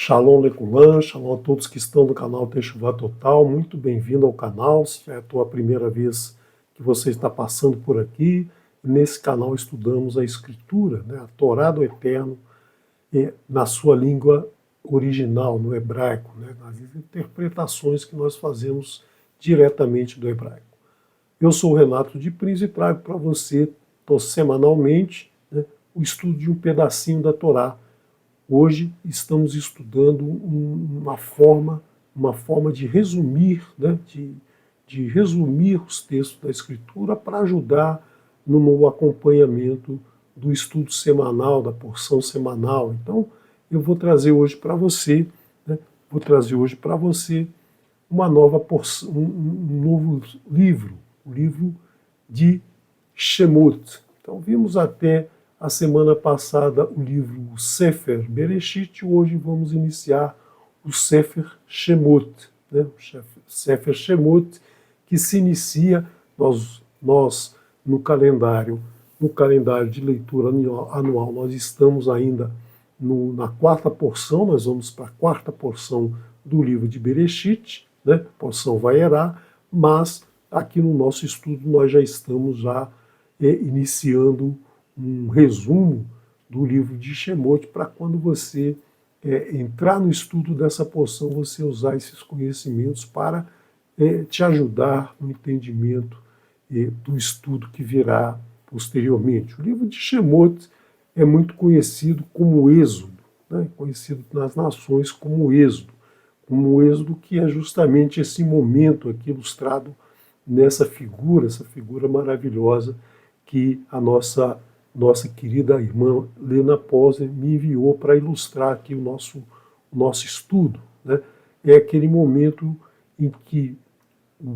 Shalom Lekulan, shalom a todos que estão no canal Teshuvah Total, muito bem-vindo ao canal, se é a tua primeira vez que você está passando por aqui. Nesse canal estudamos a Escritura, a Torá do Eterno, na sua língua original, no hebraico, nas interpretações que nós fazemos diretamente do hebraico. Eu sou o Renato de Prinz e trago para você, semanalmente, o estudo de um pedacinho da Torá. Hoje estamos estudando uma forma de resumir, de resumir os textos da Escritura para ajudar no acompanhamento do estudo semanal, da porção semanal. Então, eu vou trazer hoje para você, uma nova porção, um novo livro, o livro de Shemot. Então, vimos até a semana passada o livro Sefer Bereshit, hoje vamos iniciar o Sefer Shemot, o Sefer Shemot, que se inicia, nós no calendário de leitura anual, nós estamos ainda na quarta porção, nós vamos para a quarta porção do livro de Bereshit, porção Vaierá, mas aqui no nosso estudo nós já estamos iniciando um resumo do livro de Shemot, para quando você entrar no estudo dessa porção, você usar esses conhecimentos para te ajudar no entendimento do estudo que virá posteriormente. O livro de Shemot é muito conhecido como Êxodo, conhecido nas nações como Êxodo, que é justamente esse momento aqui ilustrado nessa figura, essa figura maravilhosa que a nossa querida irmã Lena Poser me enviou para ilustrar aqui o nosso estudo. É aquele momento em que o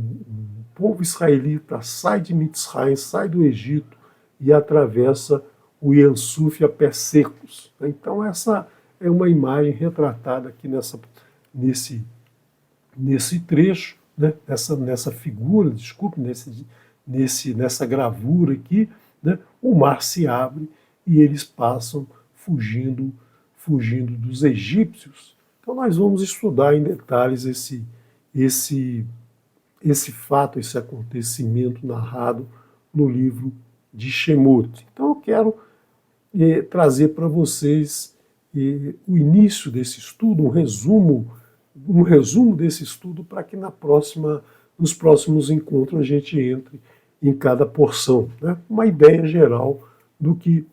povo israelita sai de Mitzrayim, sai do Egito e atravessa o Iansuf a pés secos. Então essa é uma imagem retratada aqui nesse trecho, nessa figura, nessa gravura aqui. O mar se abre e eles passam fugindo dos egípcios. Então nós vamos estudar em detalhes esse fato, esse acontecimento narrado no livro de Shemot. Então eu quero trazer para vocês o início desse estudo, um resumo desse estudo, para que nos próximos encontros a gente entre em cada porção, uma ideia geral do que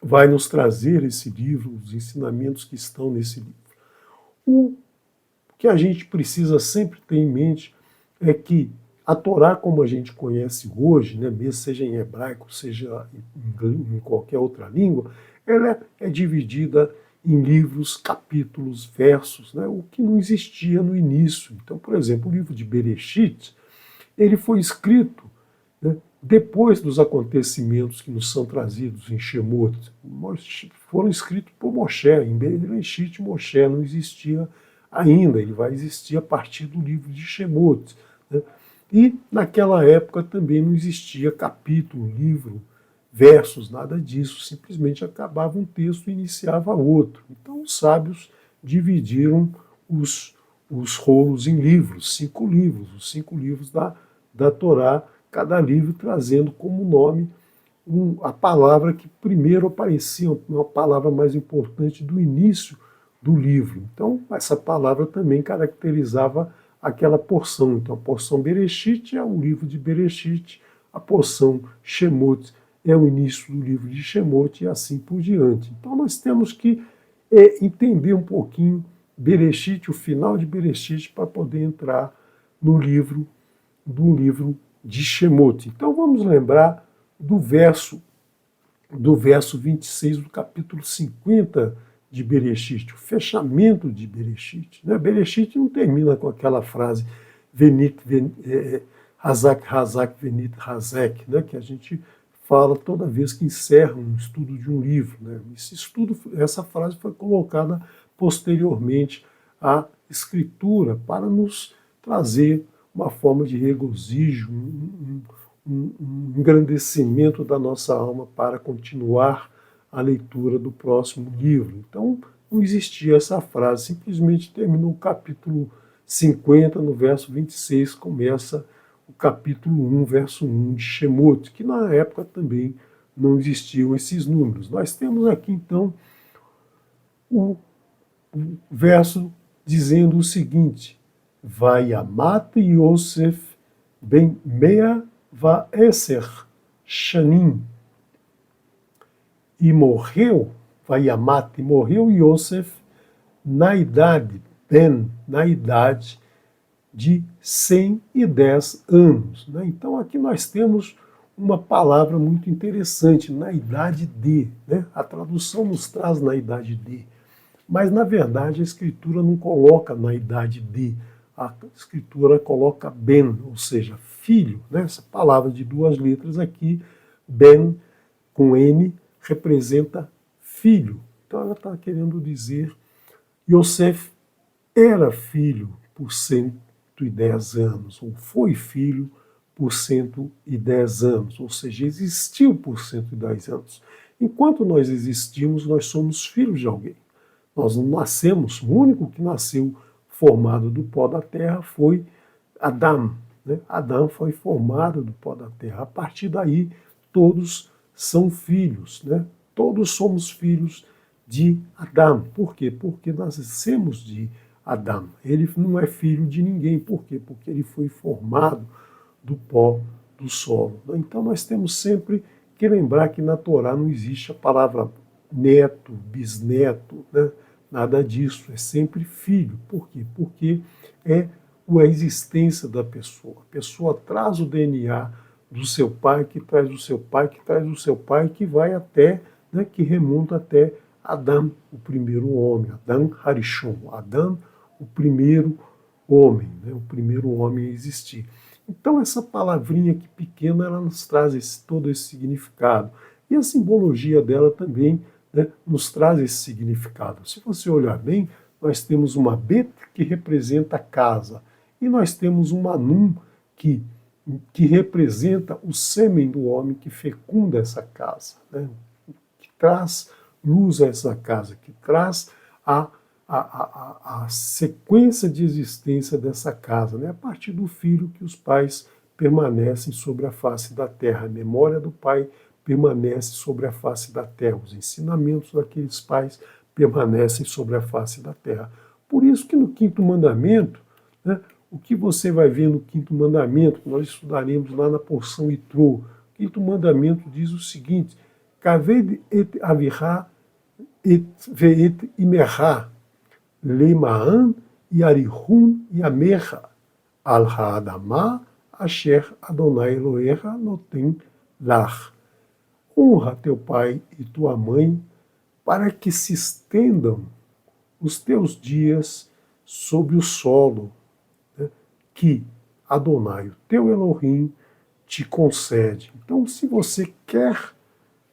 vai nos trazer esse livro, os ensinamentos que estão nesse livro. O que a gente precisa sempre ter em mente é que a Torá, como a gente conhece hoje, mesmo seja em hebraico, seja em qualquer outra língua, ela é dividida em livros, capítulos, versos, o que não existia no início. Então, por exemplo, o livro de Bereshit, ele foi escrito depois dos acontecimentos que nos são trazidos em Shemot. Foram escritos por Moshe. Em Bereshit, Moshe não existia ainda, ele vai existir a partir do livro de Shemot. E naquela época também não existia capítulo, livro, versos, nada disso, simplesmente acabava um texto e iniciava outro. Então os sábios dividiram os rolos em livros, os 5 livros da Torá, cada livro trazendo como nome a palavra que primeiro aparecia, uma palavra mais importante do início do livro. Então, essa palavra também caracterizava aquela porção. Então, a porção Bereshit é o livro de Bereshit, a porção Shemot é o início do livro de Shemot e assim por diante. Então, nós temos que entender um pouquinho Bereshit, o final de Bereshit, para poder entrar no livro de Shemot. Então vamos lembrar do verso 26 do capítulo 50 de Bereshit, o fechamento de Bereshit. Bereshit não termina com aquela frase Venit, Hazak, Hazak, Venit, Hazek, que a gente fala toda vez que encerra um estudo de um livro. Essa frase foi colocada posteriormente à Escritura para nos trazer uma forma de regozijo, um engrandecimento da nossa alma para continuar a leitura do próximo livro. Então, não existia essa frase, simplesmente terminou o capítulo 50, no verso 26, começa o capítulo 1, verso 1 de Shemot, que na época também não existiam esses números. Nós temos aqui, então, o verso dizendo o seguinte: Vayamat Yosef ben mea vaeser shanim. E morreu, Vayamat, morreu Yosef na idade de 110 anos. Né? Então aqui nós temos uma palavra muito interessante, na idade de. Né? A tradução nos traz na idade de. Mas, na verdade, a Escritura não coloca na idade de. A Escritura coloca ben, ou seja, filho. Né? Essa palavra de duas letras aqui, ben, com N, representa filho. Então ela está querendo dizer, Yosef era filho por 110 anos, ou foi filho por 110 anos, ou seja, existiu por 110 anos. Enquanto nós existimos, nós somos filhos de alguém. Nós não nascemos, o único que nasceu formado do pó da terra foi Adão. Né? Adão foi formado do pó da terra. A partir daí, todos são filhos. Né? Todos somos filhos de Adão. Por quê? Porque nós nascemos de Adão. Ele não é filho de ninguém. Por quê? Porque ele foi formado do pó do solo. Então nós temos sempre que lembrar que na Torá não existe a palavra neto, bisneto, né? Nada disso, é sempre filho. Por quê? Porque é a existência da pessoa. A pessoa traz o DNA do seu pai, que traz o seu pai, que traz o seu pai, que vai até, né, que remonta até Adão, o primeiro homem, Adão Harishon, Adão, o primeiro homem, né, o primeiro homem a existir. Então essa palavrinha aqui pequena, ela nos traz todo esse significado. E a simbologia dela também, né, nos traz esse significado. Se você olhar bem, nós temos uma Bet que representa a casa, e nós temos uma Num que representa o sêmen do homem que fecunda essa casa, né, que traz luz a essa casa, que traz a sequência de existência dessa casa, né, a partir do filho que os pais permanecem sobre a face da terra. A memória do pai permanece sobre a face da terra. Os ensinamentos daqueles pais permanecem sobre a face da terra. Por isso que no quinto mandamento, né, o que você vai ver no quinto mandamento, que nós estudaremos lá na porção Itrô, o quinto mandamento diz o seguinte: Kaved et avirá et veet imerá, lemaan yarihun yamerha, al ha'adamah asher Adonai Elohecha noten lach. Honra teu pai e tua mãe, para que se estendam os teus dias sobre o solo, né, que Adonai, o teu Elohim, te concede. Então, se você quer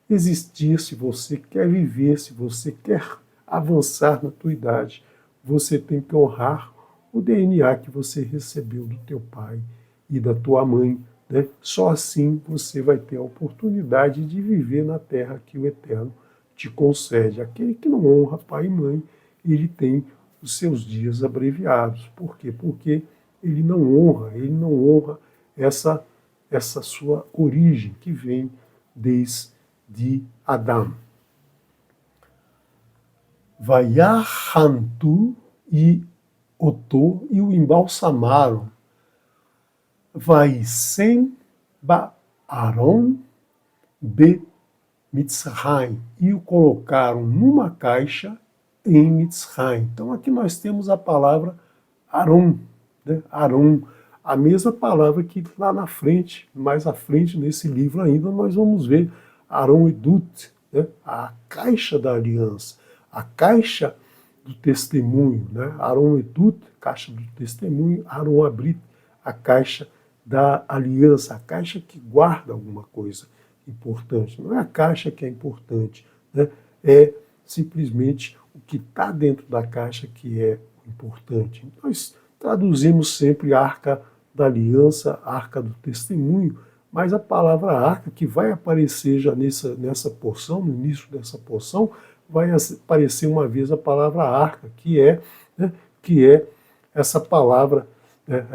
existir, se você quer viver, se você quer avançar na tua idade, você tem que honrar o DNA que você recebeu do teu pai e da tua mãe. Né? Só assim você vai ter a oportunidade de viver na terra que o Eterno te concede. Aquele que não honra pai e mãe, ele tem os seus dias abreviados. Por quê? Porque ele não honra essa sua origem que vem desde Adão. Vayahantu e Otô e o embalsamaram. Vaisen Ba'aron be Mitzrayim, e o colocaram numa caixa em Mitzrayim. Então aqui nós temos a palavra Aron, né? Aron, a mesma palavra que lá na frente, mais à frente nesse livro ainda, nós vamos ver Aron Edut, né? A caixa da aliança, a caixa do testemunho, né? Aron Edut, caixa do testemunho, Aron Abrit, a caixa da aliança, a caixa que guarda alguma coisa importante. Não é a caixa que é importante, né? É simplesmente o que está dentro da caixa que é importante. Nós traduzimos sempre arca da aliança, arca do testemunho, mas a palavra arca, que vai aparecer já nessa porção, no início dessa porção, vai aparecer uma vez a palavra arca, né, que é essa palavra, né,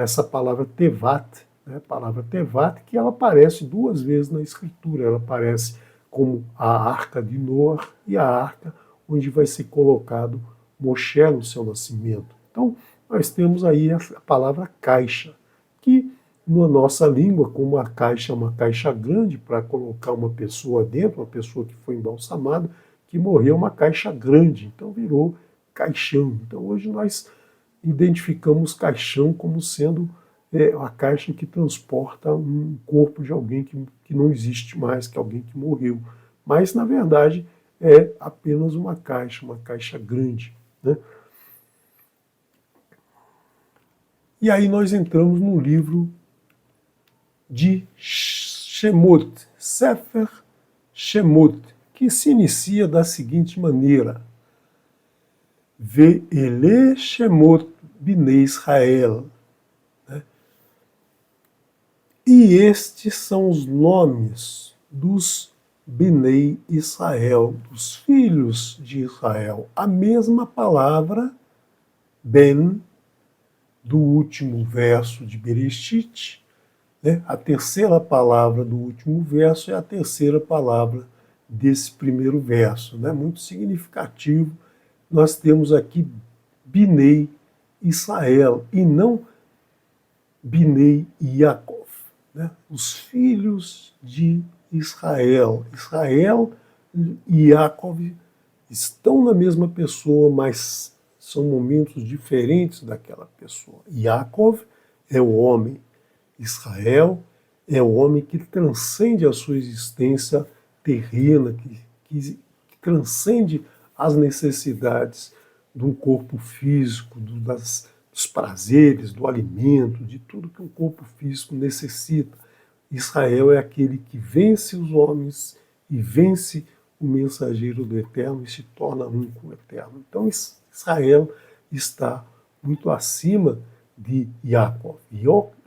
tevat, né, palavra tevat, que ela aparece duas vezes na Escritura. Ela aparece como a arca de Noé e a arca onde vai ser colocado Moshe no seu nascimento. Então, nós temos aí a palavra caixa, que na nossa língua, como a caixa é uma caixa grande para colocar uma pessoa dentro, uma pessoa que foi embalsamada, que morreu, uma caixa grande, então virou caixão. Então hoje nós identificamos caixão como sendo a caixa que transporta um corpo de alguém que não existe mais, que é alguém que morreu. Mas, na verdade, é apenas uma caixa grande, né? E aí nós entramos no livro de Shemot, Sefer Shemot, que se inicia da seguinte maneira: Ve'ele Shemot Bnei Israel. E estes são os nomes dos Bnei Israel, dos filhos de Israel. A mesma palavra, Ben, do último verso de Bereshit, né? A terceira palavra do último verso é a terceira palavra desse primeiro verso, né? Muito significativo. Nós temos aqui Bnei Israel e não Bnei Yaakov, né? Os filhos de Israel. Israel e Yaakov estão na mesma pessoa, mas são momentos diferentes daquela pessoa. Yaakov é o homem, Israel é o homem que transcende a sua existência terrena, que transcende as necessidades de um corpo físico, dos prazeres, do alimento, de tudo que um corpo físico necessita. Israel é aquele que vence os homens e vence o mensageiro do Eterno e se torna um com o Eterno. Então Israel está muito acima de Yaakov.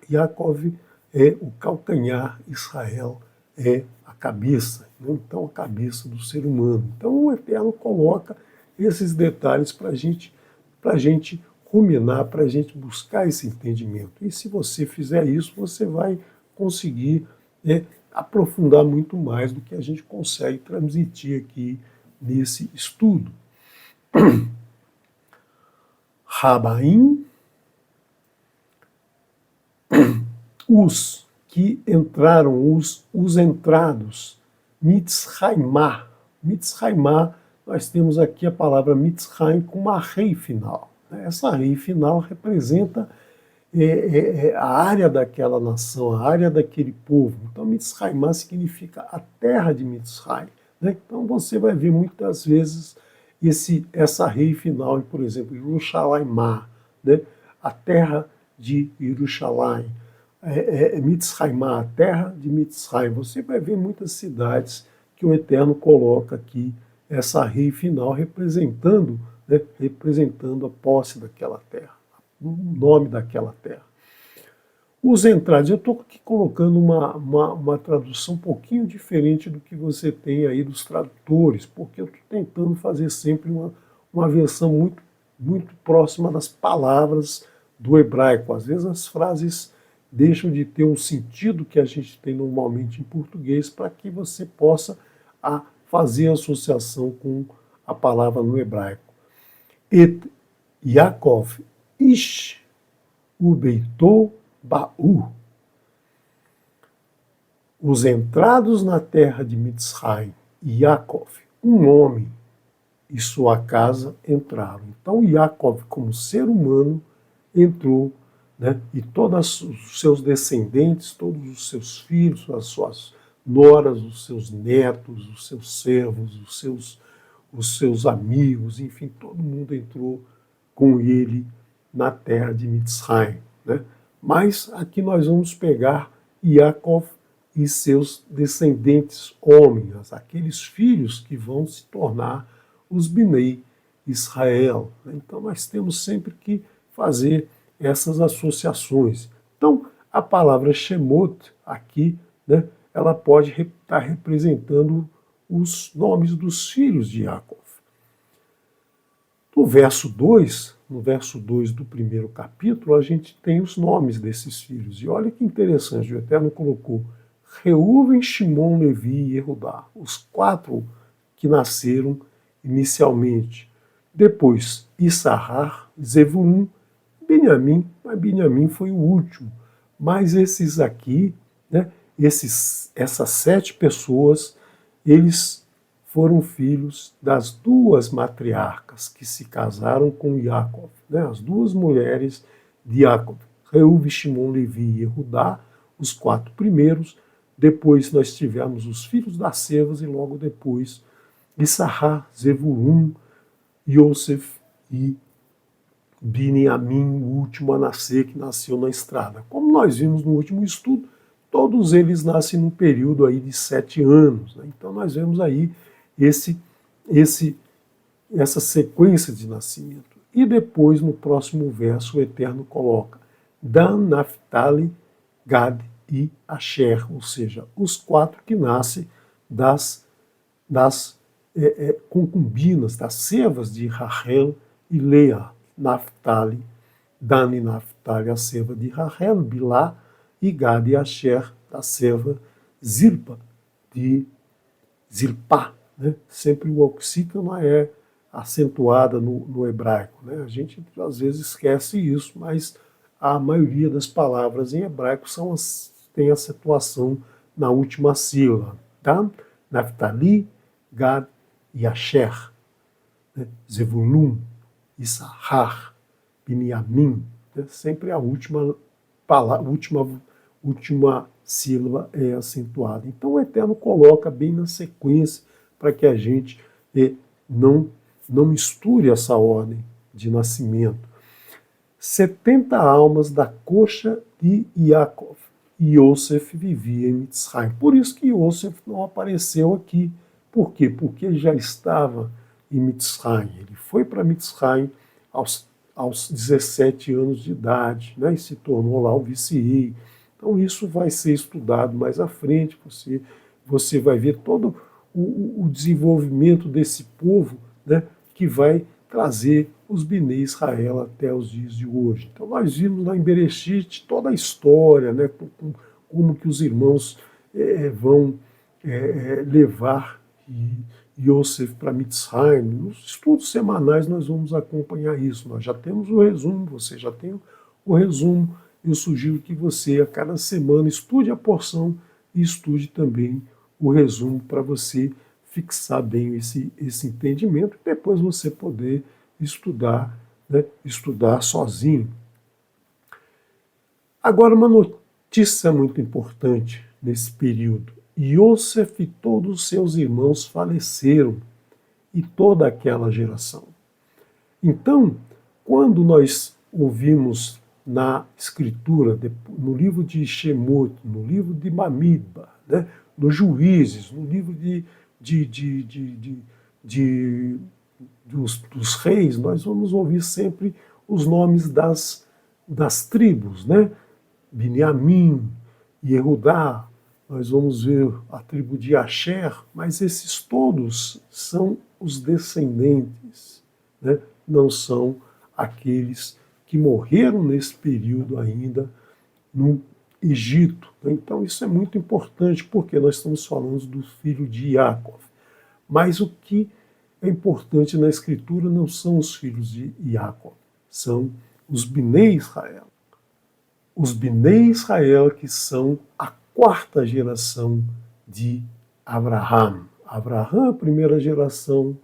Yaakov é o calcanhar, Israel é a cabeça, né? Então a cabeça do ser humano. Então o Eterno coloca esses detalhes para a gente ruminar, para a gente buscar esse entendimento. E se você fizer isso, você vai conseguir aprofundar muito mais do que a gente consegue transmitir aqui nesse estudo. Rabaim, os que entraram, os entrados, Mitzraimá. Mitzraimá, nós temos aqui a palavra Mitzraim com uma rei final. Essa rei final representa a área daquela nação, a área daquele povo. Então, Mitzraimá significa a terra de Mitzraim, né? Então, você vai ver muitas vezes essa rei final, por exemplo, Yerushalayimá, né? A terra de Yerushalayim. Mitzraimá, a terra de Mitzraim. Você vai ver muitas cidades que o Eterno coloca aqui essa rei final representando, né? Representando a posse daquela terra, o nome daquela terra. Os entrados, eu estou aqui colocando uma tradução um pouquinho diferente do que você tem aí dos tradutores, porque eu estou tentando fazer sempre uma versão muito, muito próxima das palavras do hebraico. Às vezes as frases deixam de ter um sentido que a gente tem normalmente em português para que você possa fazer a associação com a palavra no hebraico. Et Yaakov Ish Ubeitou Baú. Os entrados na terra de Mitzraim, Yaakov, um homem e sua casa entraram. Então Yaakov, como ser humano, entrou, né? E todos os seus descendentes, todos os seus filhos, as suas noras, os seus netos, os seus servos, os seus amigos, enfim, todo mundo entrou com ele na terra de Mitzraim, né? Mas aqui nós vamos pegar Yaakov e seus descendentes homens, aqueles filhos que vão se tornar os Bnei Israel. Então nós temos sempre que fazer essas associações. Então a palavra Shemot aqui, né, ela pode estar representando os nomes dos filhos de Yaakov. No verso 2 do primeiro capítulo, a gente tem os nomes desses filhos. E olha que interessante, o Eterno colocou Reuven, Shimon, Levi e Yehudá, os 4 que nasceram inicialmente. Depois, Issachar, Zebulun, Benjamim, mas Benjamim foi o último. Mas esses aqui, né, essas 7 pessoas, eles foram filhos das 2 matriarcas que se casaram com Jacob, né, as 2 mulheres de Jacob, Reuven, Shimon, Levi e Yehudá, os 4 primeiros. Depois nós tivemos os filhos das servas e logo depois Issachar, Zebulun, Yosef e Biniamim, o último a nascer, que nasceu na estrada. Como nós vimos no último estudo, todos eles nascem num período aí de 7 anos. Né? Então nós vemos aí essa sequência de nascimento. E depois, no próximo verso, o Eterno coloca Dan, Naphtali, Gad e Asher, ou seja, os 4 que nascem das concubinas, das servas de Rachel e Leia, Naphtali, Dan e Naphtali, a serva de Rachel, Bilá, e Gad e Asher, da serva Zilpa, de Zilpá. Né? Sempre o oxítona é acentuada no hebraico. Né? A gente às vezes esquece isso, mas a maioria das palavras em hebraico tem acentuação na última sílaba. Dan, Naphtali, Gad e Asher, né? Zevulun, Issachar, Biniamim, né? Sempre a última sílaba é acentuada. Então o Eterno coloca bem na sequência para que a gente não misture essa ordem de nascimento. 70 almas da coxa de Yaakov. Yosef vivia em Mitzrayim. Por isso que Yosef não apareceu aqui. Por quê? Porque ele já estava em Mitzrayim. Ele foi para Mitzrayim aos 17 anos de idade, né, e se tornou lá o vice-rei. Então isso vai ser estudado mais à frente. Você vai ver todo o desenvolvimento desse povo, né, que vai trazer os Bnei Israel até os dias de hoje. Então nós vimos lá em Bereshit toda a história, né, como que os irmãos vão levar Yosef para Mitzrayim. Nos estudos semanais nós vamos acompanhar isso. Nós já temos o resumo, você já tem o resumo. Eu sugiro que você, a cada semana, estude a porção e estude também o resumo para você fixar bem esse entendimento e depois você poder estudar, né, estudar sozinho. Agora, uma notícia muito importante nesse período. Yosef e todos os seus irmãos faleceram, e toda aquela geração. Então, quando nós ouvimos na Escritura, no livro de Shemot, no livro de Bamidbar, né, nos Juízes, no livro dos reis, nós vamos ouvir sempre os nomes das tribos, né? Biniamim, Yehudá, nós vamos ver a tribo de Asher, mas esses todos são os descendentes, né? Não são aqueles que morreram nesse período ainda no Egito. Então isso é muito importante, porque nós estamos falando do filho de Jacob. Mas o que é importante na Escritura não são os filhos de Jacob, são os Bnei Israel. Os Bnei Israel, que são a 4ª geração de Abraham. Abraham, a 1ª geração,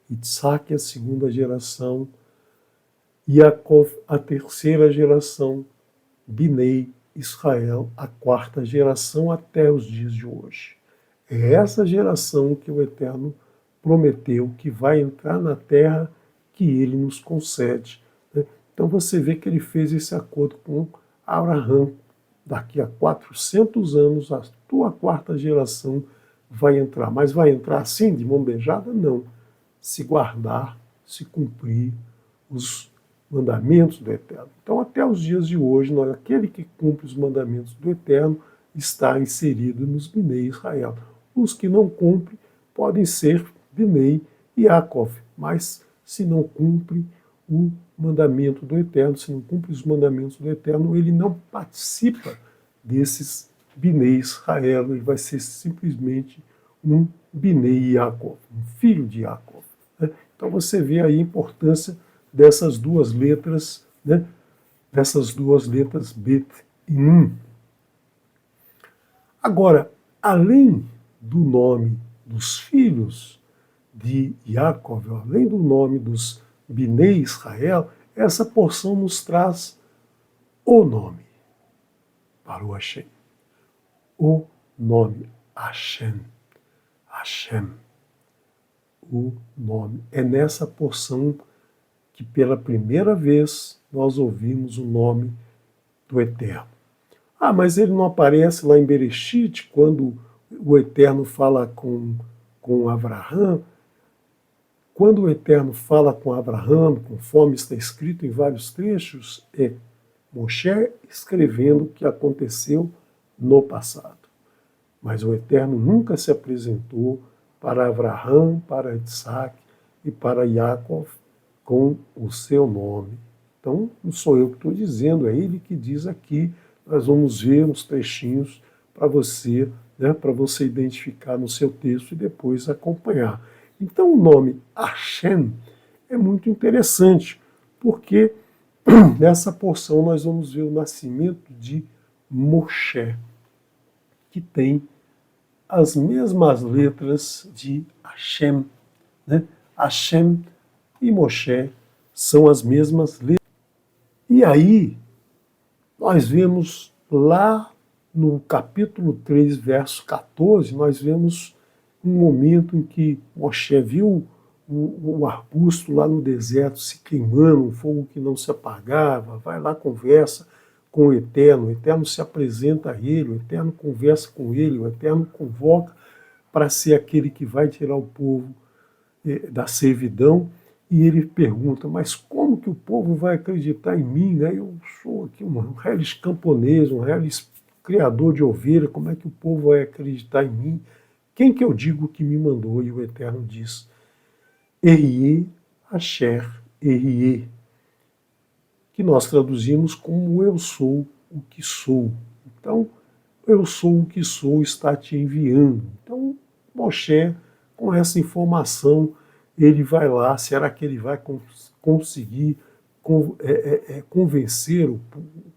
Isaac, a 2ª geração, Yaakov, a 3ª geração, Bnei Israel, a 4ª geração até os dias de hoje. É essa geração que o Eterno prometeu que vai entrar na terra que ele nos concede. Né? Então você vê que ele fez esse acordo com Abraão. Daqui a 400 anos, a tua 4ª geração vai entrar. Mas vai entrar assim, de mão beijada? Não. Se guardar, se cumprir os mandamentos do Eterno. Então, até os dias de hoje, aquele que cumpre os mandamentos do Eterno está inserido nos Bnei Israel. Os que não cumprem podem ser Bnei Yaakov, mas se não cumpre o mandamento do Eterno, se não cumpre os mandamentos do Eterno, ele não participa desses Bnei Israel, ele vai ser simplesmente um Bnei Yaakov, um filho de Yaakov. Né? Então você vê aí a importância dessas duas letras, né? Dessas duas letras Bet e Nun. Agora, além do nome dos filhos de Yaakov, além do nome dos Bnei Israel, essa porção nos traz o nome para o Hashem. O nome Hashem. Hashem. O nome. É nessa porção que pela primeira vez nós ouvimos o nome do Eterno. Ah, mas ele não aparece lá em Bereshit, quando o Eterno fala com Abraham. Quando o Eterno fala com Abraham, conforme está escrito em vários trechos, é Moshe escrevendo o que aconteceu no passado. Mas o Eterno nunca se apresentou para Abraham, para Isaac e para Yaakov com o seu nome. Então, não sou eu que estou dizendo, é ele que diz aqui. Nós vamos ver uns trechinhos para você, né, para você identificar no seu texto e depois acompanhar. Então, o nome Hashem é muito interessante, porque nessa porção nós vamos ver o nascimento de Moshe, que tem as mesmas letras de Hashem. Né? Hashem e Moshe são as mesmas letras. E aí, nós vemos lá no capítulo 3, verso 14, nós vemos um momento em que Moshe viu o arbusto lá no deserto se queimando, um fogo que não se apagava, vai lá, conversa com o Eterno se apresenta a ele, o Eterno conversa com ele, o Eterno convoca para ser aquele que vai tirar o povo da servidão, e ele pergunta, mas como que o povo vai acreditar em mim? Né? Eu sou aqui um reles camponês, um reles criador de ovelha, como é que o povo vai acreditar em mim? Quem que eu digo que me mandou? E o Eterno diz, Erie Asher Erie, que nós traduzimos como eu sou o que sou. Então, eu sou o que sou está te enviando. Então, Moshe, com essa informação, ele vai lá, será que ele vai conseguir convencer o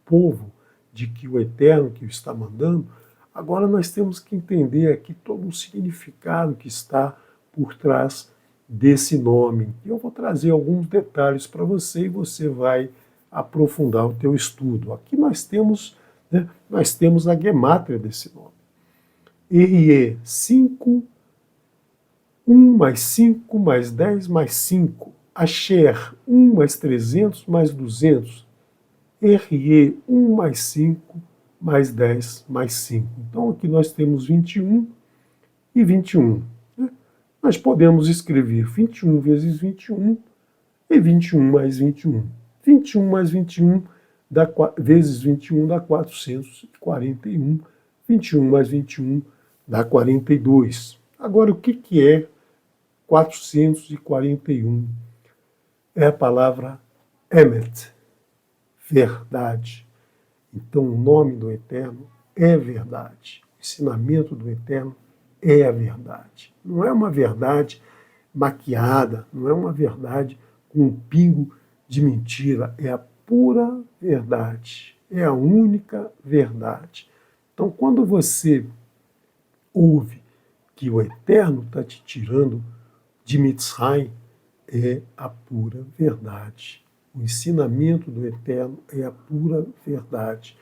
povo de que o Eterno que o está mandando? Agora nós temos que entender aqui todo o significado que está por trás desse nome. Eu vou trazer alguns detalhes para você e você vai aprofundar o teu estudo. Aqui nós temos a gemátria desse nome. Erie, 5, 1 mais 5 mais 10 mais 5. Asher, 1 mais 300 mais 200. Erie, 1 mais 5 mais 10 mais 5. Então aqui nós temos 21 e 21. Né? Nós podemos escrever 21 vezes 21 e 21 mais 21. 21 mais 21 vezes 21 dá 441. 21 mais 21 dá 42. Agora, o que é 441? É a palavra Emet, verdade. Então, o nome do Eterno é verdade. O ensinamento do Eterno é a verdade. Não é uma verdade maquiada, não é uma verdade com um pingo de mentira, é a pura verdade, é a única verdade. Então, quando você ouve que o Eterno está te tirando de Mitzrayim, é a pura verdade. O ensinamento do Eterno é a pura verdade.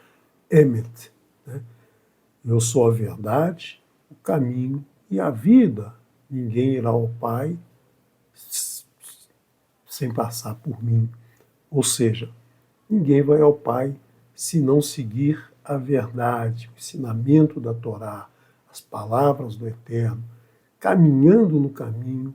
Emet. Né? Eu sou a verdade, o caminho e a vida. Ninguém irá ao Pai sem passar por mim. Ou seja, ninguém vai ao Pai se não seguir a verdade, o ensinamento da Torá, as palavras do Eterno, caminhando no caminho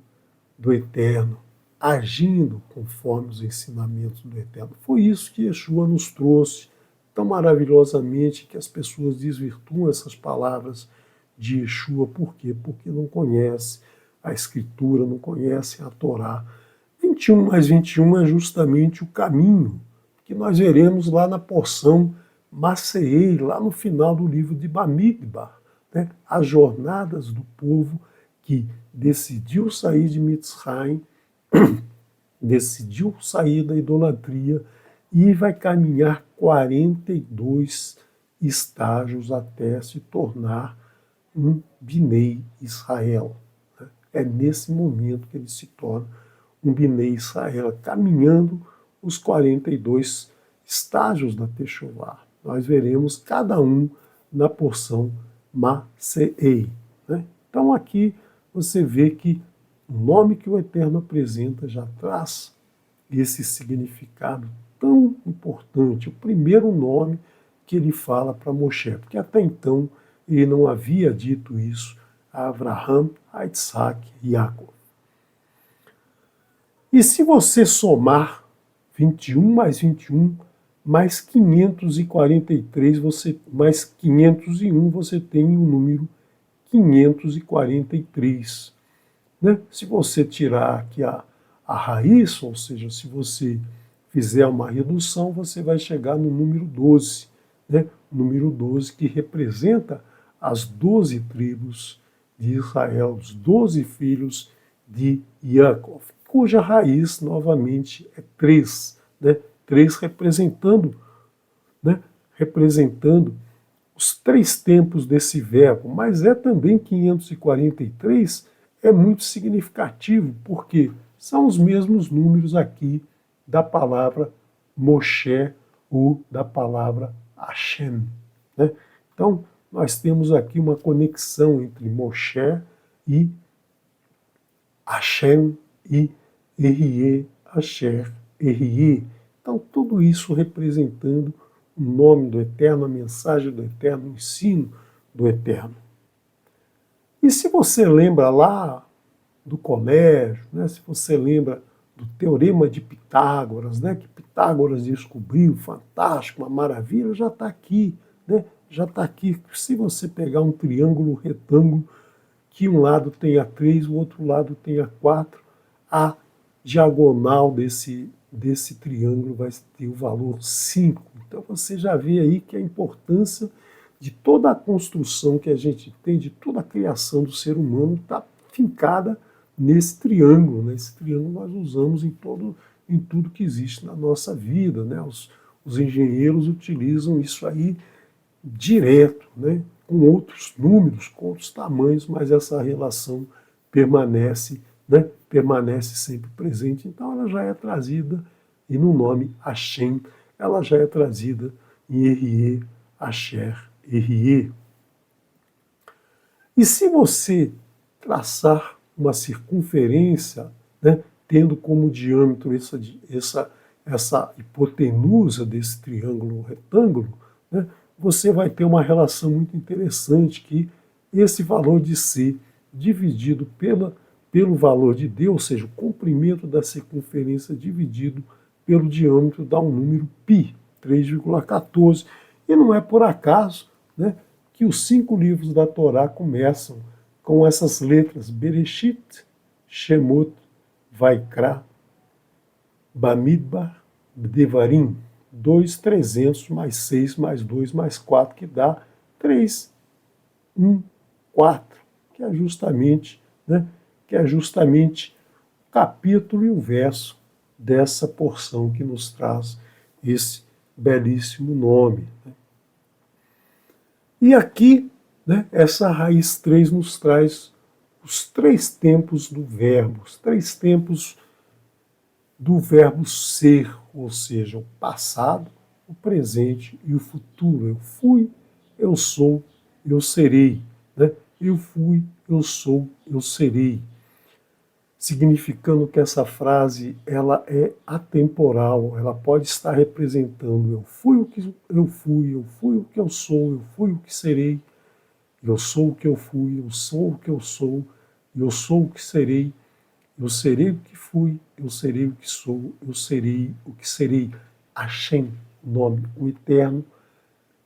do Eterno, agindo conforme os ensinamentos do Eterno. Foi isso que Yeshua nos trouxe tão maravilhosamente, que as pessoas desvirtuam essas palavras de Yeshua. Por quê? Porque não conhecem a Escritura, não conhecem a Torá. 21 mais 21 é justamente o caminho que nós veremos lá na porção Maceei, lá no final do livro de Bamidbar, né? As jornadas do povo que decidiu sair de Mitzrayim, decidiu sair da idolatria e vai caminhar 42 estágios até se tornar um Binei Israel. É nesse momento que ele se torna um Binei Israel, caminhando os 42 estágios da Techuvá. Nós veremos cada um na porção Maceei. Né? Então aqui você vê que o nome que o Eterno apresenta já traz esse significado tão importante, o primeiro nome que ele fala para Moshe, porque até então ele não havia dito isso a Abraham, a Isaac e Jacob. E se você somar 21 mais 21 mais 543, mais 501, você tem o número 543. Né? Se você tirar aqui a raiz, ou seja, se você fizer uma redução, você vai chegar no número 12. Né? O número 12 que representa as 12 tribos de Israel, os 12 filhos de Jacob, cuja raiz, novamente, é 3. Né? 3 representando os 3 tempos desse verbo, mas é também 543, é muito significativo, porque são os mesmos números aqui da palavra Moshe ou da palavra Hashem. Né? Então, nós temos aqui uma conexão entre Moshe e Hashem e Erie, Asher, Erie. Então, tudo isso representando o nome do Eterno, a mensagem do Eterno, o ensino do Eterno. E se você lembra lá do colégio, né, se você lembra do Teorema de Pitágoras, né, que Pitágoras descobriu, fantástico, uma maravilha, já está aqui. Né, já está aqui. Se você pegar um triângulo retângulo, que um lado tenha 3, o outro lado tenha 4, a diagonal desse triângulo vai ter o valor 5. Então você já vê aí que a importância de toda a construção que a gente tem, de toda a criação do ser humano, está fincada nesse triângulo. Né? Esse triângulo nós usamos em tudo que existe na nossa vida. Né? Os engenheiros utilizam isso aí direto, né? Com outros números, com outros tamanhos, mas essa relação permanece, né? Permanece sempre presente. Então ela já é trazida, e no nome Hashem, ela já é trazida em Erie, Asher, Erie. E se você traçar uma circunferência, né, tendo como diâmetro essa hipotenusa desse triângulo retângulo, né, você vai ter uma relação muito interessante, que esse valor de C dividido pelo valor de D, ou seja, o comprimento da circunferência dividido pelo diâmetro, dá um número π, 3,14. E não é por acaso, né, que os 5 livros da Torá começam com essas letras: Bereshit, Shemot, Vaikra, Bamidbar, Devarim. 2, 300 mais 6 mais 2 mais 4, que dá 3, 1, 4, que é justamente, né, o capítulo e o verso dessa porção que nos traz esse belíssimo nome. Né? E aqui, né, essa raiz 3 nos traz os 3 tempos do verbo, os 3 tempos do verbo ser, ou seja, o passado, o presente e o futuro. Eu fui, eu sou, eu serei. Né? Eu fui, eu sou, eu serei. Significando que essa frase ela é atemporal, ela pode estar representando eu fui o que eu fui o que eu fui o que serei, eu sou o que eu fui, eu sou o que eu sou o que serei. Eu serei o que fui, eu serei o que sou, eu serei o que serei. Hashem, nome, o eterno,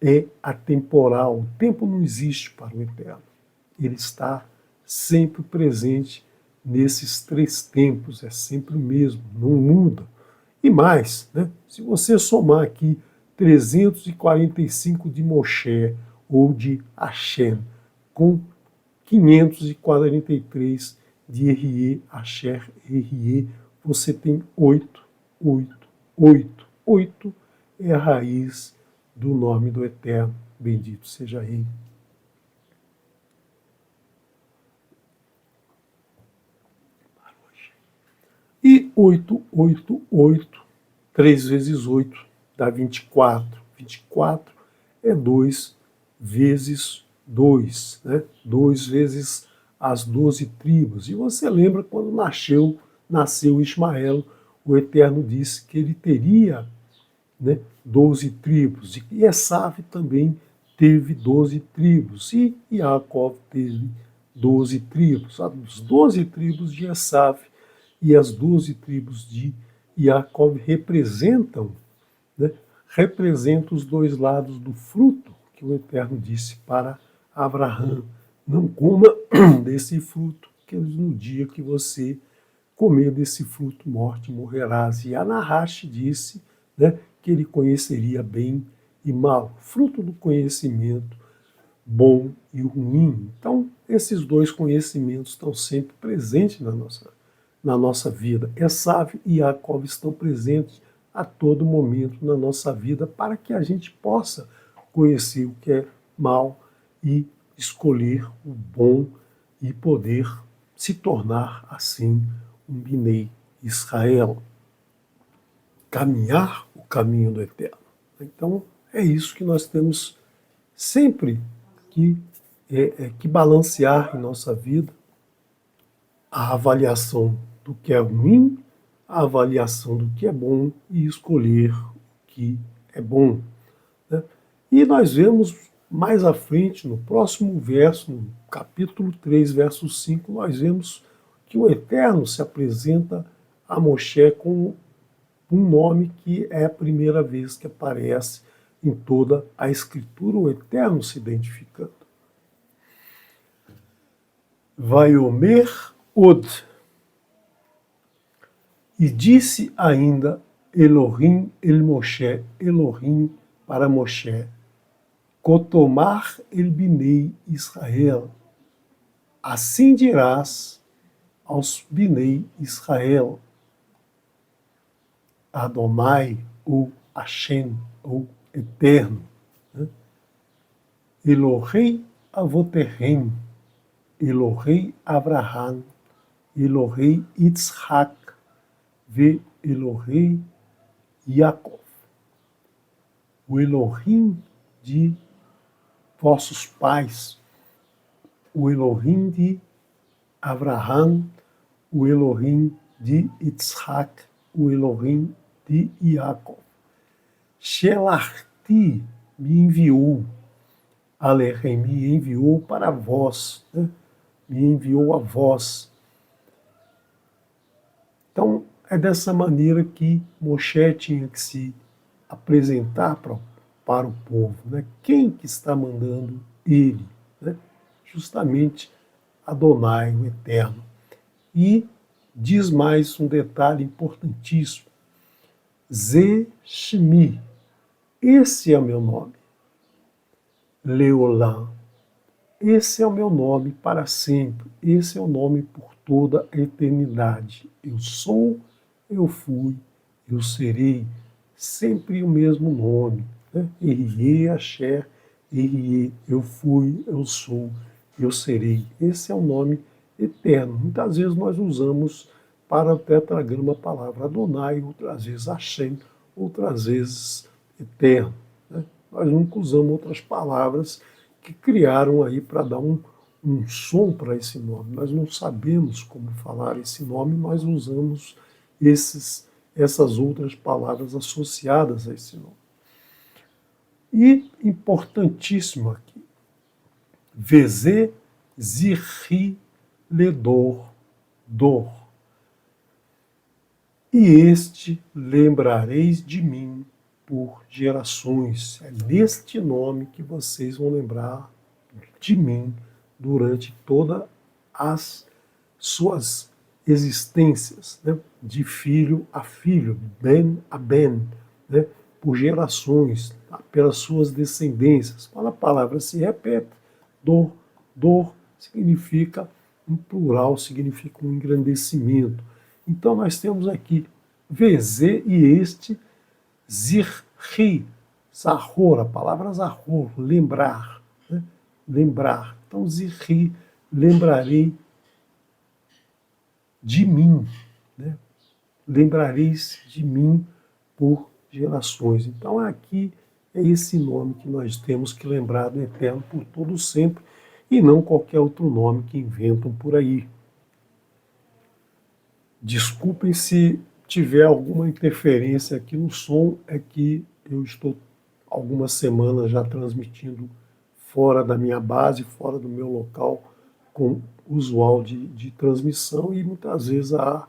é atemporal. O tempo não existe para o eterno. Ele está sempre presente nesses 3 tempos, é sempre o mesmo, não muda. E mais, né, se você somar aqui 345 de Moshe ou de Hashem com 543 de Erie, Asher, Erie, você tem 8, 8, 8. 8 é a raiz do nome do Eterno. Bendito seja Ele. E 8, 8, 8, 3 vezes 8 dá 24. 24 é 2 vezes 2, né? 2 vezes as 12 tribos. E você lembra quando nasceu Ismael, o Eterno disse que ele teria, né, 12 tribos. E Esav também teve 12 tribos. E Jacó teve 12 tribos. As 12 tribos de Esav e as 12 tribos de Jacó representam, né, representam os dois lados do fruto que o Eterno disse para Abraão: não coma desse fruto, que no dia que você comer desse fruto, morte morrerás. E Anahash disse, né, que ele conheceria bem e mal, fruto do conhecimento bom e ruim. Então, esses dois conhecimentos estão sempre presentes na nossa vida. Esav e Jacó estão presentes a todo momento na nossa vida para que a gente possa conhecer o que é mal e escolher o bom e poder se tornar assim um Binei Israel. Caminhar o caminho do Eterno. Então, é isso que nós temos sempre que balancear em nossa vida: a avaliação do que é ruim, a avaliação do que é bom e escolher o que é bom, né? E nós vemos mais à frente, no próximo verso, no capítulo 3, verso 5, nós vemos que o Eterno se apresenta a Moshe com um nome que é a primeira vez que aparece em toda a Escritura, o Eterno se identificando. Vaiomer Od. E disse ainda Elohim el Moshe, Elohim para Moshe: Kotomar el Binei Israel. Assim dirás aos Binei Israel: Adonai, ou Hashem, ou Eterno, né? Elohei Avoterhem, Elohei Abraham, Elohei Yitzhak, ve Elohei Yaakov. O Elohim de vossos pais, o Elohim de Abraham, o Elohim de Yitzhak, o Elohim de Yaakov. Shelachti me enviou, Alechem me enviou para vós, né? Me enviou a vós. Então, é dessa maneira que Moshe tinha que se apresentar para o povo, né? Quem que está mandando ele, né? Justamente Adonai, o Eterno. E diz mais um detalhe importantíssimo: Ze Shmi, esse é o meu nome. Leolam, esse é o meu nome para sempre, esse é o nome por toda a eternidade. Eu sou, eu fui, eu serei, sempre o mesmo nome, né? Erie, Asher, Erie, eu fui, eu sou, eu serei. Esse é o nome eterno. Muitas vezes nós usamos para o tetragrama a palavra Adonai, outras vezes Hashem, outras vezes eterno, né? Nós nunca usamos outras palavras que criaram aí para dar um som para esse nome. Nós não sabemos como falar esse nome, nós usamos essas outras palavras associadas a esse nome. E importantíssimo aqui, Veze Zirri Ledor Dor. E este lembrareis de mim por gerações. É neste nome que vocês vão lembrar de mim durante todas as suas existências, né? De filho a filho, ben a ben, né? Por gerações, tá? Pelas suas descendências. Quando a palavra se repete, dor, dor significa um plural, significa um engrandecimento. Então nós temos aqui Vezê e este, Zirri, Zahor, a palavra Zahor, lembrar, né? Lembrar. Então Zirri, lembrarei de mim, né? Lembrareis de mim por gerações. Então aqui é esse nome que nós temos que lembrar do Eterno por todo sempre e não qualquer outro nome que inventam por aí. Desculpem se tiver alguma interferência aqui no som, é que eu estou algumas semanas já transmitindo fora da minha base, fora do meu local com usual de transmissão e muitas vezes há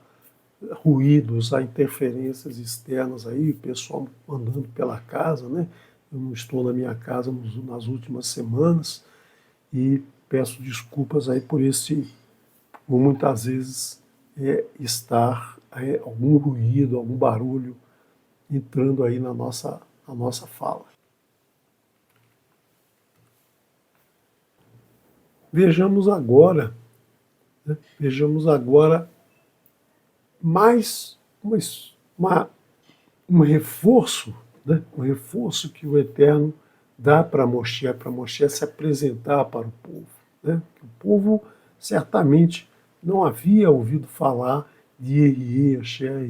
ruídos, há interferências externas aí, o pessoal andando pela casa, né? Eu não estou na minha casa nas últimas semanas e peço desculpas aí por muitas vezes estar algum ruído, algum barulho entrando aí na nossa fala. Vejamos agora, né? Vejamos agora mais um reforço, né? Um reforço que o Eterno dá para Moshe se apresentar para o povo. Né? O povo certamente não havia ouvido falar de Erie, Asher,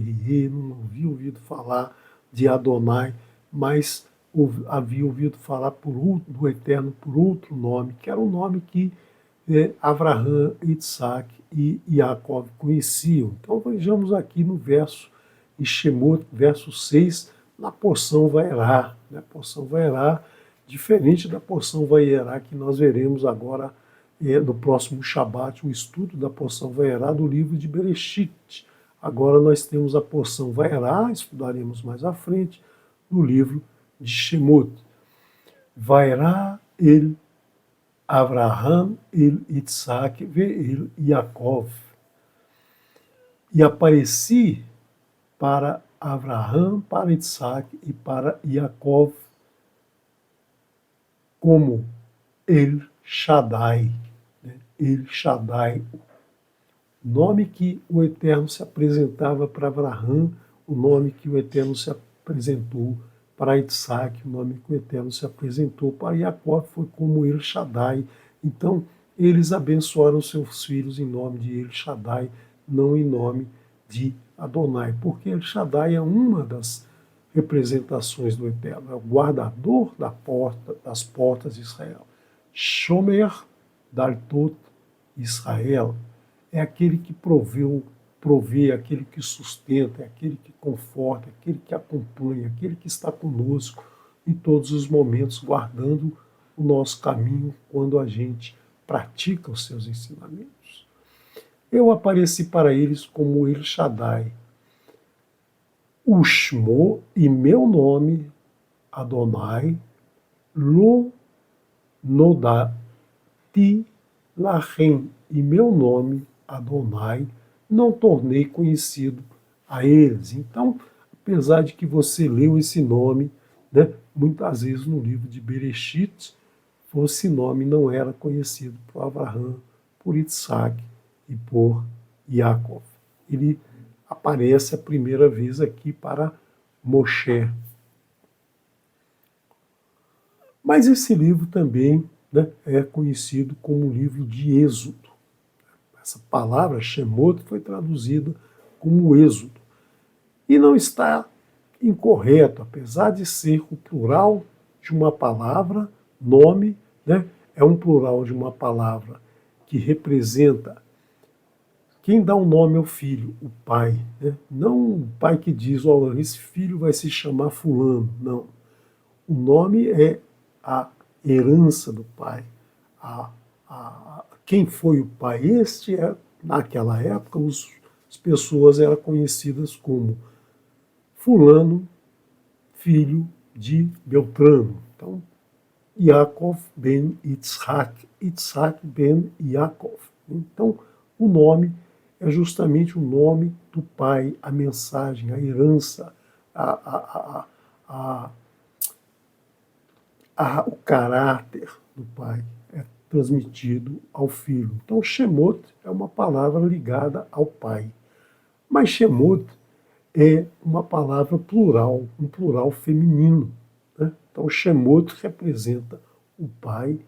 não havia ouvido falar de Adonai, mas havia ouvido falar do Eterno por outro nome, que era o nome que Avraham, Isaac e Jacob conheciam. Então vejamos aqui no verso de Shemot, verso 6, na porção Vaerá. A porção Vaerá, diferente da porção Vaierá que nós veremos agora no próximo Shabat, o estudo da porção Vaerá do livro de Bereshit. Agora nós temos a porção Vaerá, estudaremos mais à frente, no livro de Shemot. Vaerá el Avraham, el Isaac ve el Yaakov. E apareci para Avraham, para Isaac e para Yaakov como El Shaddai. El Shaddai, o nome que o Eterno se apresentava para Avraham, o nome que o Eterno se apresentou para Isaac, o nome que o Eterno se apresentou para Jacó foi como El Shaddai. Então, eles abençoaram seus filhos em nome de El Shaddai, não em nome de Adonai, porque El Shaddai é uma das representações do Eterno, é o guardador das portas de Israel. Shomer Daltot Israel é aquele que provê, aquele que sustenta, é aquele que conforta, é aquele que acompanha, aquele que está conosco em todos os momentos, guardando o nosso caminho quando a gente pratica os seus ensinamentos. Eu apareci para eles como El Shaddai, Ushmo, e meu nome, Adonai, Lo Nodati Lachem, e meu nome, Adonai, não tornei conhecido a eles. Então, apesar de que você leu esse nome, né, muitas vezes no livro de Bereshit, esse nome não era conhecido por Avraham, por Isaac e por Jacob. Ele aparece a primeira vez aqui para Moshe. Mas esse livro também, né, é conhecido como o livro de Êxodo. Essa palavra, Shemot, foi traduzida como Êxodo. E não está incorreto, apesar de ser o plural de uma palavra, nome, né, é um plural de uma palavra que representa quem dá o nome ao filho, o pai. Né? Não o pai que diz, esse filho vai se chamar fulano. Não. O nome é a herança do pai, quem foi o pai. Naquela época, as pessoas eram conhecidas como fulano, filho de Beltrano. Então, Yaakov ben Yitzhak, Yitzhak ben Yaakov. Então, o nome é justamente o nome do Pai, a mensagem, a herança, a, a, o caráter do Pai é transmitido ao Filho. Então, Shemot é uma palavra ligada ao Pai. Mas Shemot é uma palavra plural, um plural feminino. Né? Então, Shemot representa o pai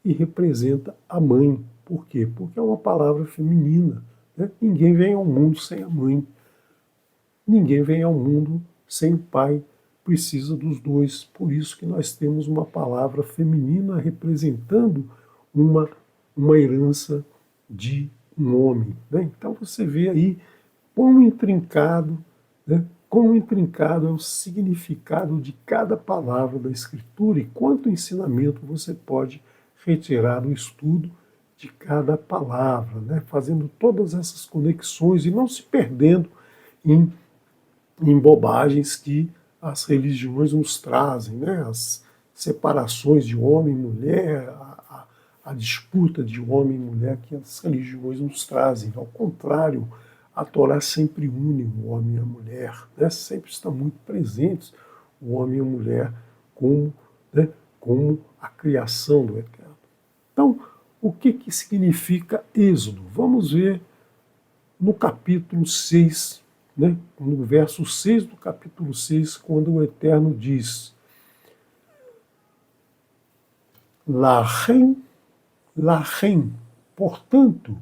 e representa a mãe. Por quê? Porque é uma palavra feminina. Né? Ninguém vem ao mundo sem a mãe. Ninguém vem ao mundo sem o pai. Precisa dos dois. Por isso que nós temos uma palavra feminina representando uma, uma herança de um homem. Né? Então você vê aí quão intrincado, né, quão intrincado é o significado de cada palavra da Escritura e quanto ensinamento você pode retirar do estudo de cada palavra, né, fazendo todas essas conexões e não se perdendo em, em bobagens que as religiões nos trazem, né, as separações de homem e mulher, a disputa de homem e mulher que as religiões nos trazem. Ao contrário, a Torá sempre une o homem e a mulher, né? Sempre estão muito presentes o homem e a mulher como, né, como a criação do Eterno. Então, o que significa Êxodo? Vamos ver no capítulo 6, né, no verso 6 do capítulo 6, quando o Eterno diz: Lachem, Lachem, portanto,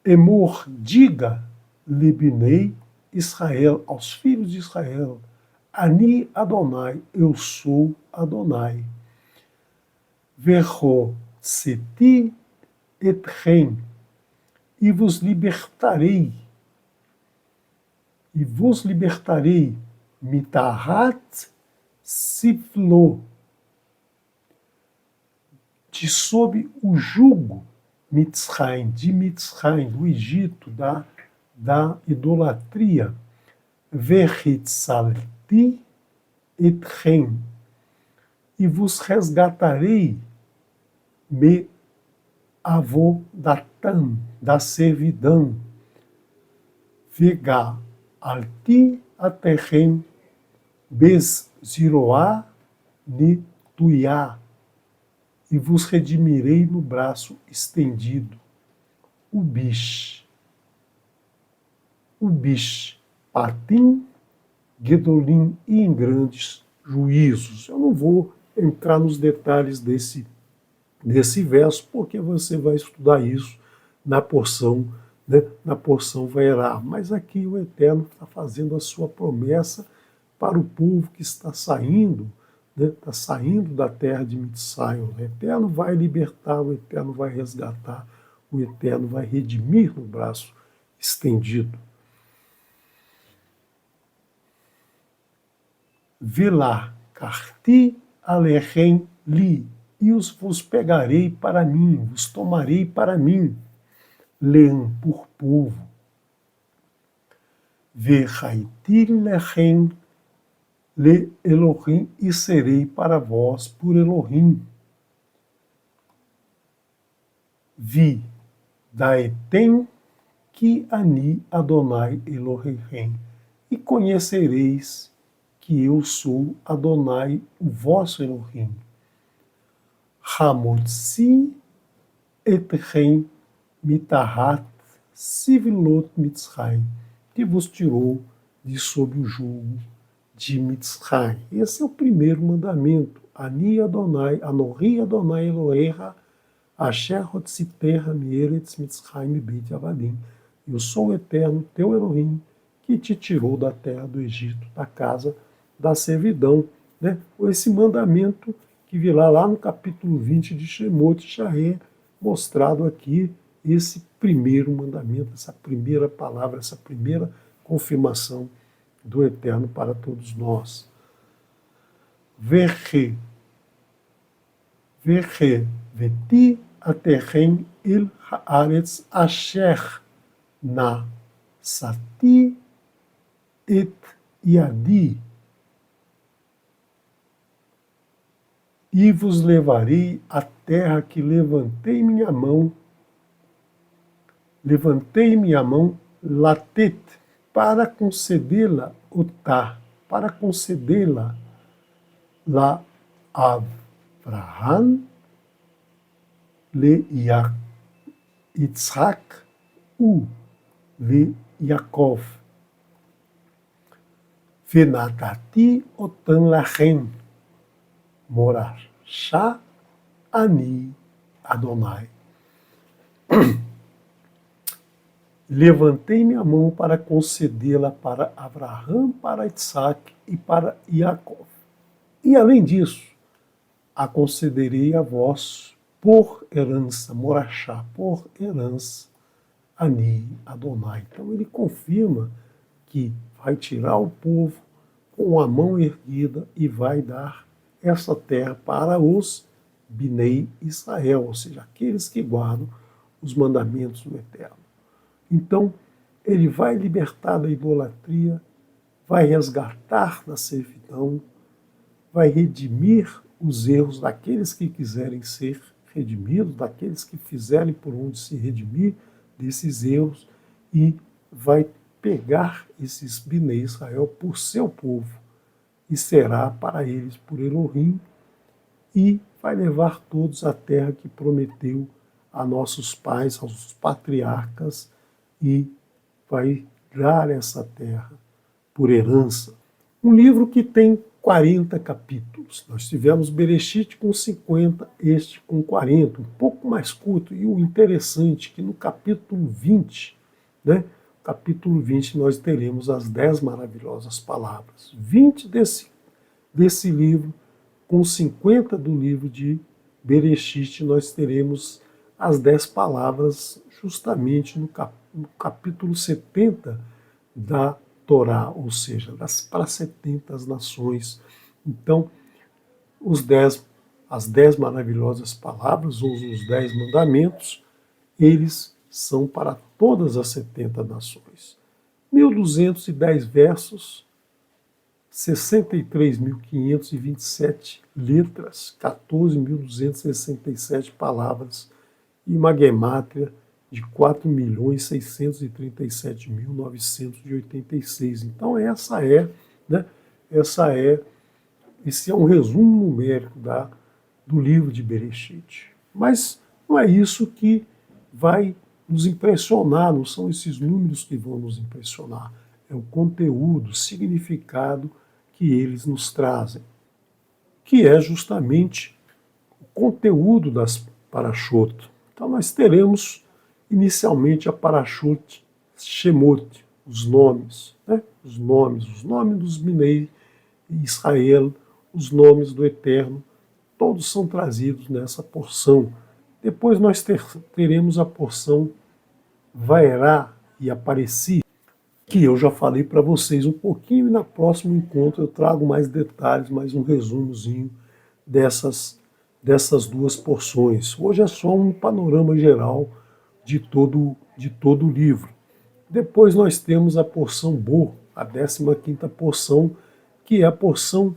Emor, diga, Libinei Israel, aos filhos de Israel, Ani Adonai, eu sou Adonai. Verro seti etchem, e vos libertarei, mitahat siflo, de sob o jugo Mitzrayim, de Mitzrayim, do Egito, da idolatria. Verhitzalti etchem, e vos resgatarei me avodatam, da servidão. Vega alti aterrem bez ziroá ni tuiá, e vos redimirei no braço estendido. O bish, patim, gedolim, e em grandes juízos. Eu não vou entrar nos detalhes desse verso, porque você vai estudar isso na porção, né, na porção Vaerá. Mas aqui o Eterno está fazendo a sua promessa para o povo que está saindo, né, está saindo da terra de Mitzrayim. O Eterno vai libertar, o Eterno vai resgatar, o Eterno vai redimir no braço estendido. Vilá, carti alechem li, e os vos pegarei para mim, vos tomarei para mim, leão, por povo. Verraiti lechem le Elohim, e serei para vós por Elohim. Vi, daetem ki ani Adonai Elohim, e conhecereis que eu sou Adonai, o vosso Elohim. Hamotzi etchem mitahat sivilot Mitzrayim, que vos tirou de sob o jugo de Mitzrayim. Esse é o primeiro mandamento. Ani Adonai, Anohi Adonai Elohecha, Asher hotzitecha mieretz Mitzrayim beit avadim. Eu sou o Eterno, teu Elohim, que te tirou da terra do Egito, da casa da servidão. Né? Esse mandamento que virá lá no capítulo 20 de Shemot, já é mostrado aqui esse primeiro mandamento, essa primeira palavra, essa primeira confirmação do Eterno para todos nós. Verre, veti aterrem il haaretz asher na sati et yadi, e vos levarei à terra que levantei minha mão, levantei minha mão, latet, para concedê-la, otá, para concedê-la, la Avraham, le Yitzhak, u le Yaakov. Venatati otan lachem, morashá ani Adonai. Levantei minha mão para concedê-la para Avraham, para Isaac e para Yaakov. E além disso, a concederei a vós por herança, morachá, por herança, Ani Adonai. Então ele confirma que vai tirar o povo com a mão erguida e vai dar essa terra para os Binei Israel, ou seja, aqueles que guardam os mandamentos do Eterno. Então, ele vai libertar da idolatria, vai resgatar da servidão, vai redimir os erros daqueles que quiserem ser redimidos, daqueles que fizerem por onde se redimir desses erros, e vai pegar esses Binei Israel por seu povo, e será para eles por Elohim, e vai levar todos à terra que prometeu a nossos pais, aos patriarcas, e vai dar essa terra por herança. Um livro que tem 40 capítulos. Nós tivemos Bereshit com 50, este com 40, um pouco mais curto. E o interessante é que no capítulo 20, capítulo 20 nós teremos as 10 maravilhosas palavras. 20 desse livro, com 50 do livro de Bereshit, nós teremos as 10 palavras justamente no capítulo 70 da Torá, ou seja, para 70 nações. Então, as 10 maravilhosas palavras, ou os 10 mandamentos, eles são para todas as 70 nações. 1.210 versos, 63.527 letras, 14.267 palavras e uma gemátria de 4.637.986. Então esse é um resumo numérico do livro de Bereshit. Mas não é isso que vai nos impressionar, não são esses números que vão nos impressionar, é o conteúdo, o significado que eles nos trazem, que é justamente o conteúdo das parashot. Então nós teremos inicialmente a parashut Shemot, os nomes dos Binei Israel, os nomes do Eterno, todos são trazidos nessa porção. Depois nós teremos a porção Vaerá e Apareci, que eu já falei para vocês um pouquinho, e na próximo encontro eu trago mais detalhes, mais um resumozinho dessas duas porções. Hoje é só um panorama geral de todo o livro. Depois nós temos a porção Bo, a 15ª porção, que é a porção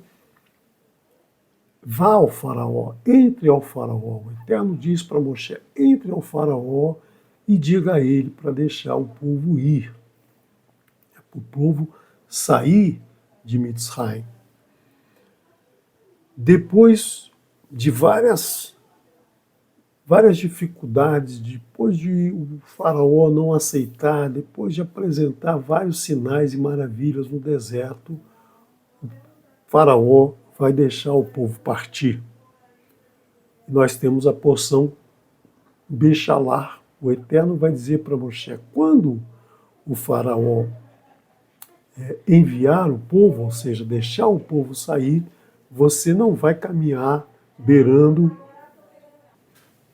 Vá ao faraó, entre ao faraó. O Eterno diz para Moshe, entre ao faraó e diga a ele para deixar o povo ir, para o povo sair de Mitzrayim. Depois de várias dificuldades, depois de o faraó não aceitar, depois de apresentar vários sinais e maravilhas no deserto, o faraó vai deixar o povo partir. Nós temos a porção Bechalar. O Eterno vai dizer para Moshe, quando o faraó enviar o povo, ou seja, deixar o povo sair, você não vai caminhar beirando,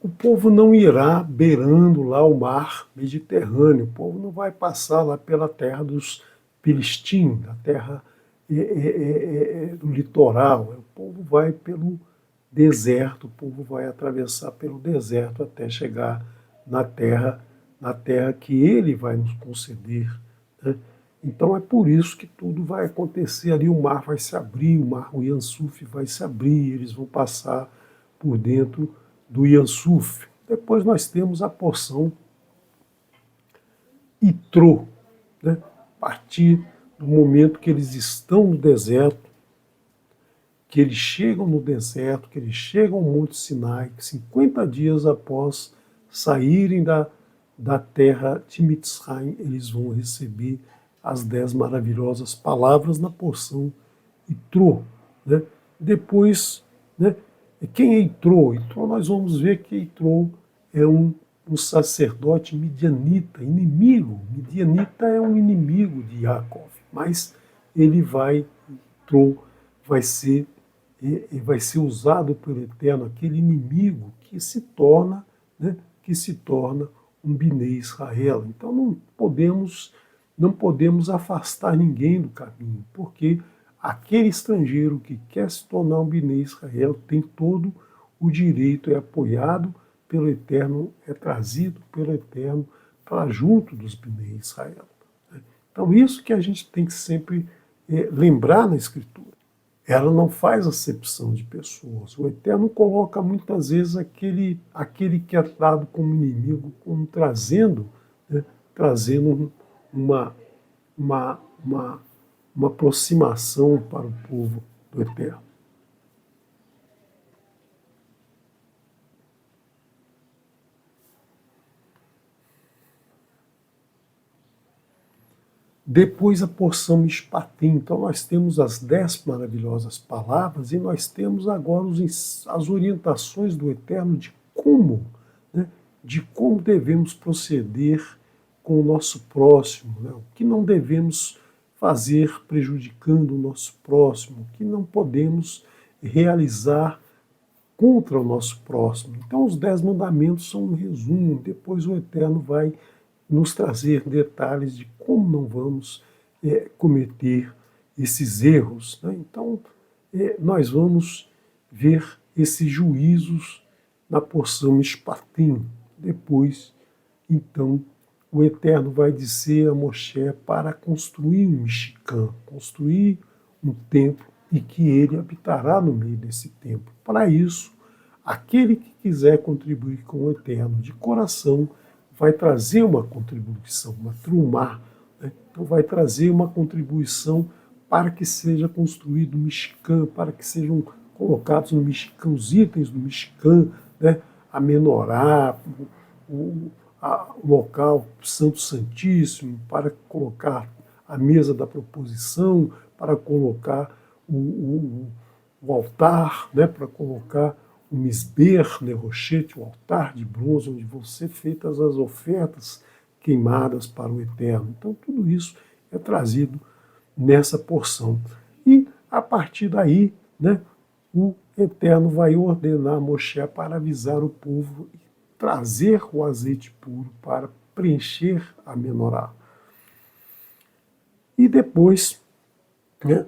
o povo não irá beirando lá o mar Mediterrâneo, o povo não vai passar lá pela terra dos Filistim, da terra do litoral, o povo vai pelo deserto, o povo vai atravessar pelo deserto até chegar na terra que ele vai nos conceder, né? Então é por isso que tudo vai acontecer ali, o mar vai se abrir, o Iansuf vai se abrir, eles vão passar por dentro do Iansuf. Depois nós temos a porção Itrô, né? A partir do momento que eles estão no deserto, que eles chegam no deserto, que eles chegam ao Monte Sinai, 50 dias após saírem da terra de Mitzrayim, eles vão receber as 10 maravilhosas palavras na porção Itrô. Né? Depois, né, quem é Itrô? Itrô, nós vamos ver que Itrô é um sacerdote midianita, inimigo. Midianita é um inimigo de Yaakov, mas ele Itrô vai ser usado pelo Eterno, aquele inimigo né, que se torna um Binei Israel. Então não podemos afastar ninguém do caminho, porque aquele estrangeiro que quer se tornar um Binei Israel tem todo o direito, é apoiado pelo Eterno, é trazido pelo Eterno para junto dos Binei Israel. Então isso que a gente tem que sempre lembrar na Escritura. Ela não faz acepção de pessoas. O Eterno coloca muitas vezes aquele que é dado como inimigo, como trazendo, né, trazendo uma, uma aproximação para o povo do Eterno. Depois a porção Mishpatim. Então nós temos as 10 maravilhosas palavras e nós temos agora as orientações do Eterno né, de como devemos proceder com o nosso próximo, né, o que não devemos fazer prejudicando o nosso próximo, o que não podemos realizar contra o nosso próximo. Então os 10 mandamentos são um resumo, depois o Eterno vai nos trazer detalhes de como não vamos cometer esses erros. Né? Então, nós vamos ver esses juízos na porção Mishpatim. Depois, então, o Eterno vai dizer a Moshe para construir um Mishkan, construir um templo e que ele habitará no meio desse templo. Para isso, aquele que quiser contribuir com o Eterno de coração, vai trazer uma contribuição, uma trumá, né? Então vai trazer uma contribuição para que seja construído o Mishkan, para que sejam colocados no Mishkan os itens do Mishkan, né? A menorá, o local Santo Santíssimo, para colocar a mesa da proposição, para colocar o altar, né? Para colocar o misber, nerochete, o altar de bronze, onde vão ser feitas as ofertas queimadas para o Eterno. Então, tudo isso é trazido nessa porção. E, a partir daí, né, o Eterno vai ordenar Moshe para avisar o povo e trazer o azeite puro para preencher a menorá. E depois, né,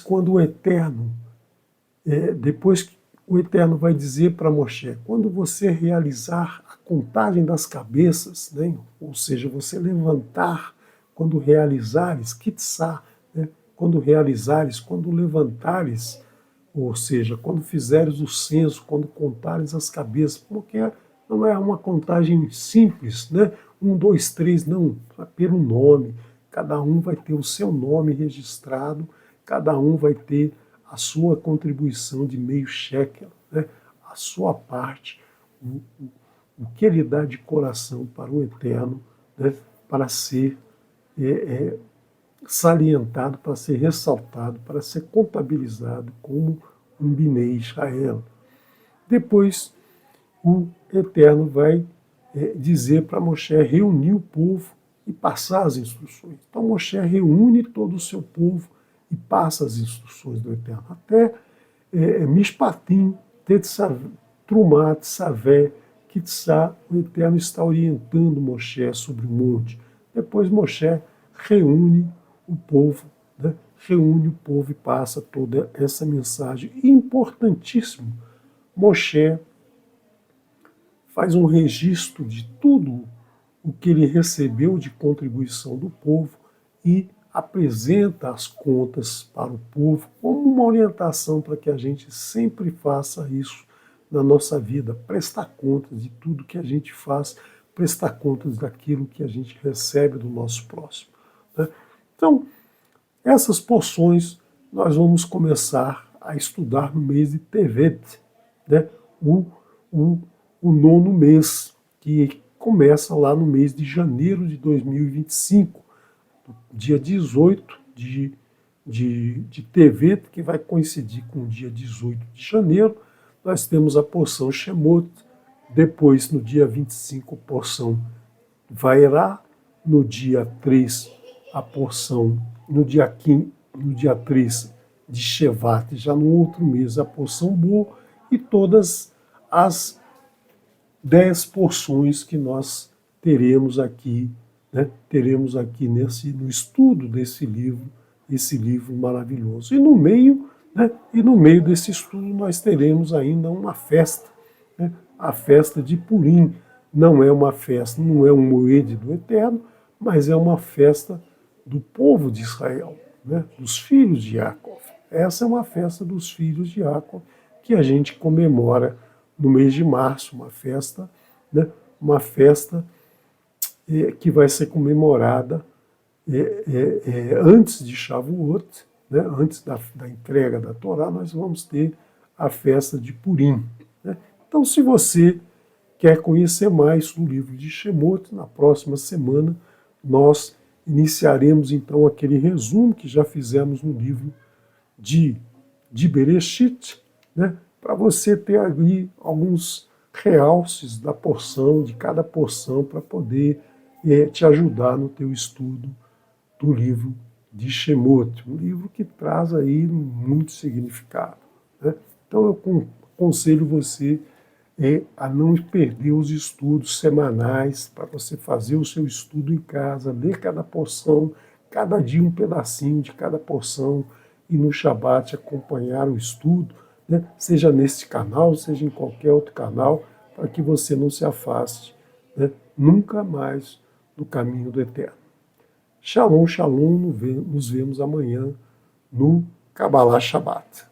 quando o Eterno, depois que o Eterno vai dizer para Moshe, quando você realizar a contagem das cabeças, né, ou seja, você levantar, quando realizares, Kitsá, né, quando levantares, ou seja, quando fizeres o censo, quando contares as cabeças, porque não é uma contagem simples, né? 1, 2, 3, não, pelo nome, cada um vai ter o seu nome registrado, cada um vai ter a sua contribuição de meio shekel, né? A sua parte, o que ele dá de coração para o Eterno, né? Para ser salientado, para ser ressaltado, para ser contabilizado como um Binei Israel. Depois, o Eterno vai dizer para Moshe reunir o povo e passar as instruções. Então Moshe reúne todo o seu povo e passa as instruções do Eterno. Até Mishpatim, Trumat, Savé, Kitsá, o Eterno está orientando Moshe sobre o monte. Depois Moshe reúne o povo, né? Reúne o povo e passa toda essa mensagem. E importantíssimo, Moshe faz um registro de tudo o que ele recebeu de contribuição do povo e apresenta as contas para o povo como uma orientação para que a gente sempre faça isso na nossa vida, prestar contas de tudo que a gente faz, prestar contas daquilo que a gente recebe do nosso próximo, né? Então, essas porções nós vamos começar a estudar no mês de Tevet, né? o, o nono mês, que começa lá no mês de janeiro de 2025, dia 18 de Tevet, que vai coincidir com o dia 18 de janeiro. Nós temos a porção Shemot, depois no dia 25 a porção Vairá, no dia 3 a porção, no dia 3 de Shevat, já no outro mês a porção Bo, e todas as 10 porções que nós teremos aqui, né? Teremos aqui no estudo desse livro, esse livro maravilhoso. E no meio, né? E no meio desse estudo nós teremos ainda uma festa, né? A festa de Purim. Não é uma festa, não é um moed do Eterno, mas é uma festa do povo de Israel, né? Dos filhos de Jacob. Essa é uma festa dos filhos de Jacob que a gente comemora no mês de março, uma festa, né? Uma festa que vai ser comemorada antes de Shavuot, né? Antes da entrega da Torá, nós vamos ter a festa de Purim, né? Então, se você quer conhecer mais do livro de Shemot, na próxima semana nós iniciaremos então aquele resumo que já fizemos no livro de Bereshit, né? Para você ter ali alguns realces da porção, de cada porção, para poder te ajudar no teu estudo do livro de Shemot, um livro que traz aí muito significado, né? Então eu aconselho você a não perder os estudos semanais, para você fazer o seu estudo em casa, ler cada porção, cada dia um pedacinho de cada porção, e no Shabat acompanhar o estudo, né? Seja nesse canal, seja em qualquer outro canal, para que você não se afaste, né? Nunca mais do caminho do Eterno. Shalom, shalom, nos vemos amanhã no Kabbalah Shabbat.